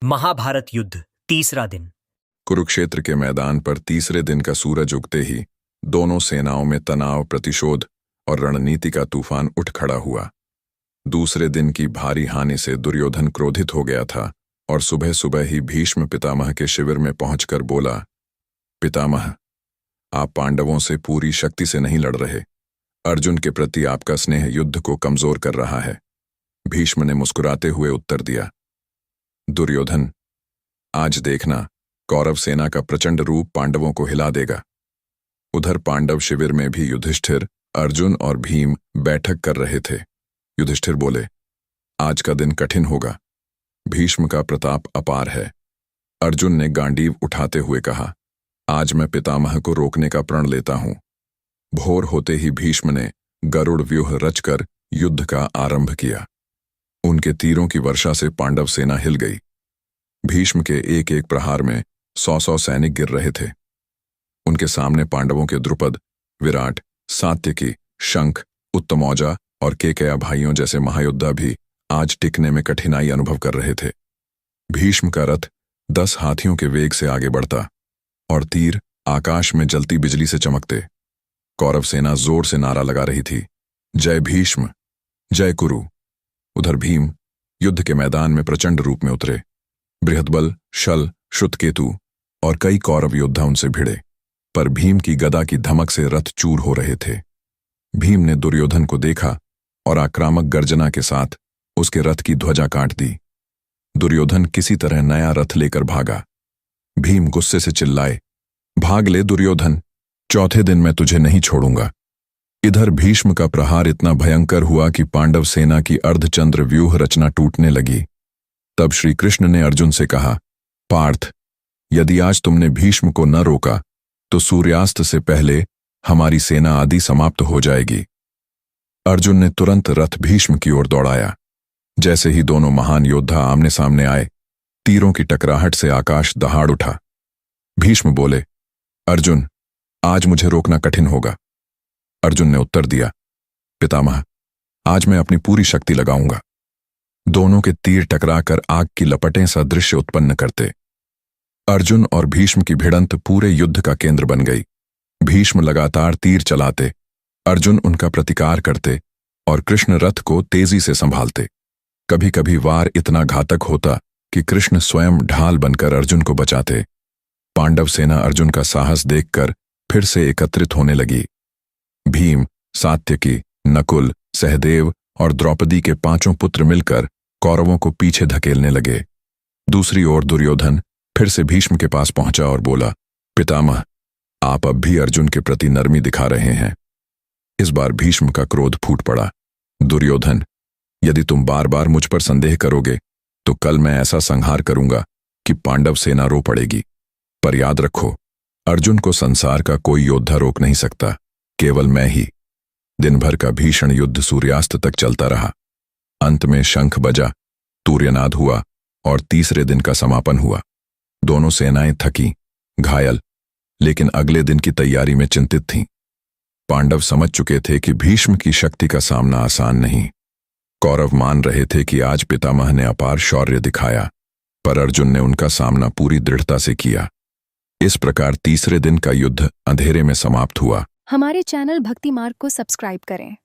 महाभारत युद्ध तीसरा दिन। कुरुक्षेत्र के मैदान पर तीसरे दिन का सूरज उगते ही दोनों सेनाओं में तनाव, प्रतिशोध और रणनीति का तूफान उठ खड़ा हुआ। दूसरे दिन की भारी हानि से दुर्योधन क्रोधित हो गया था और सुबह सुबह ही भीष्म पितामह के शिविर में पहुंचकर बोला, पितामह, आप पांडवों से पूरी शक्ति से नहीं लड़ रहे। अर्जुन के प्रति आपका स्नेह युद्ध को कमजोर कर रहा है। भीष्म ने मुस्कुराते हुए उत्तर दिया, दुर्योधन, आज देखना, कौरव सेना का प्रचंड रूप पांडवों को हिला देगा। उधर पांडव शिविर में भी युधिष्ठिर, अर्जुन और भीम बैठक कर रहे थे। युधिष्ठिर बोले, आज का दिन कठिन होगा। भीष्म का प्रताप अपार है। अर्जुन ने गांडीव उठाते हुए कहा, आज मैं पितामह को रोकने का प्रण लेता हूं। भोर होते ही भीष्म ने गरुड़ व्यूह रचकर युद्ध का आरंभ किया। उनके तीरों की वर्षा से पांडव सेना हिल गई। भीष्म के एक एक प्रहार में 100-100 सैनिक गिर रहे थे। उनके सामने पांडवों के द्रुपद, विराट, सात्यकी, शंख, उत्तमौजा और केकया भाइयों जैसे महायोद्धा भी आज टिकने में कठिनाई अनुभव कर रहे थे। भीष्म का रथ 10 हाथियों के वेग से आगे बढ़ता और तीर आकाश में जलती बिजली से चमकते। कौरव सेना जोर से नारा लगा रही थी, जय भीष्म, जय कुरु। उधर भीम युद्ध के मैदान में प्रचंड रूप में उतरे। बृहद्बल, शल, श्रुतकेतु और कई कौरव योद्धा उनसे भिड़े, पर भीम की गदा की धमक से रथ चूर हो रहे थे। भीम ने दुर्योधन को देखा और आक्रामक गर्जना के साथ उसके रथ की ध्वजा काट दी। दुर्योधन किसी तरह नया रथ लेकर भागा। भीम गुस्से से चिल्लाए, भाग ले दुर्योधन, चौथे दिन मैं तुझे नहीं छोड़ूंगा। इधर भीष्म का प्रहार इतना भयंकर हुआ कि पांडव सेना की अर्धचंद्र व्यूह रचना टूटने लगी। तब श्री कृष्ण ने अर्जुन से कहा, पार्थ, यदि आज तुमने भीष्म को न रोका तो सूर्यास्त से पहले हमारी सेना आदि समाप्त हो जाएगी। अर्जुन ने तुरंत रथ भीष्म की ओर दौड़ाया। जैसे ही दोनों महान योद्धा आमने सामने आए, तीरों की टकराहट से आकाश दहाड़ उठा। भीष्म बोले, अर्जुन, आज मुझे रोकना कठिन होगा। अर्जुन ने उत्तर दिया, पितामह, आज मैं अपनी पूरी शक्ति लगाऊंगा। दोनों के तीर टकराकर आग की लपटें सा दृश्य उत्पन्न करते। अर्जुन और भीष्म की भिड़ंत पूरे युद्ध का केंद्र बन गई। भीष्म लगातार तीर चलाते, अर्जुन उनका प्रतिकार करते और कृष्ण रथ को तेजी से संभालते। कभी कभी वार इतना घातक होता कि कृष्ण स्वयं ढाल बनकर अर्जुन को बचाते। पांडव सेना अर्जुन का साहस देखकर फिर से एकत्रित होने लगी। भीम, सात्यकी, नकुल, सहदेव और द्रौपदी के 5 पुत्र मिलकर कौरवों को पीछे धकेलने लगे। दूसरी ओर दुर्योधन फिर से भीष्म के पास पहुंचा और बोला, पितामह, आप अब भी अर्जुन के प्रति नरमी दिखा रहे हैं। इस बार भीष्म का क्रोध फूट पड़ा। दुर्योधन, यदि तुम बार बार मुझ पर संदेह करोगे तो कल मैं ऐसा संहार करूंगा कि पांडव सेना रो पड़ेगी। पर याद रखो, अर्जुन को संसार का कोई योद्धा रोक नहीं सकता, केवल मैं ही। दिन भर का भीषण युद्ध सूर्यास्त तक चलता रहा। अंत में शंख बजा, तूर्यनाद हुआ और तीसरे दिन का समापन हुआ। दोनों सेनाएं थकी, घायल, लेकिन अगले दिन की तैयारी में चिंतित थीं। पांडव समझ चुके थे कि भीष्म की शक्ति का सामना आसान नहीं। कौरव मान रहे थे कि आज पितामह ने अपार शौर्य दिखाया, पर अर्जुन ने उनका सामना पूरी दृढ़ता से किया। इस प्रकार तीसरे दिन का युद्ध अंधेरे में समाप्त हुआ। हमारे चैनल भक्ति मार्ग को सब्सक्राइब करें।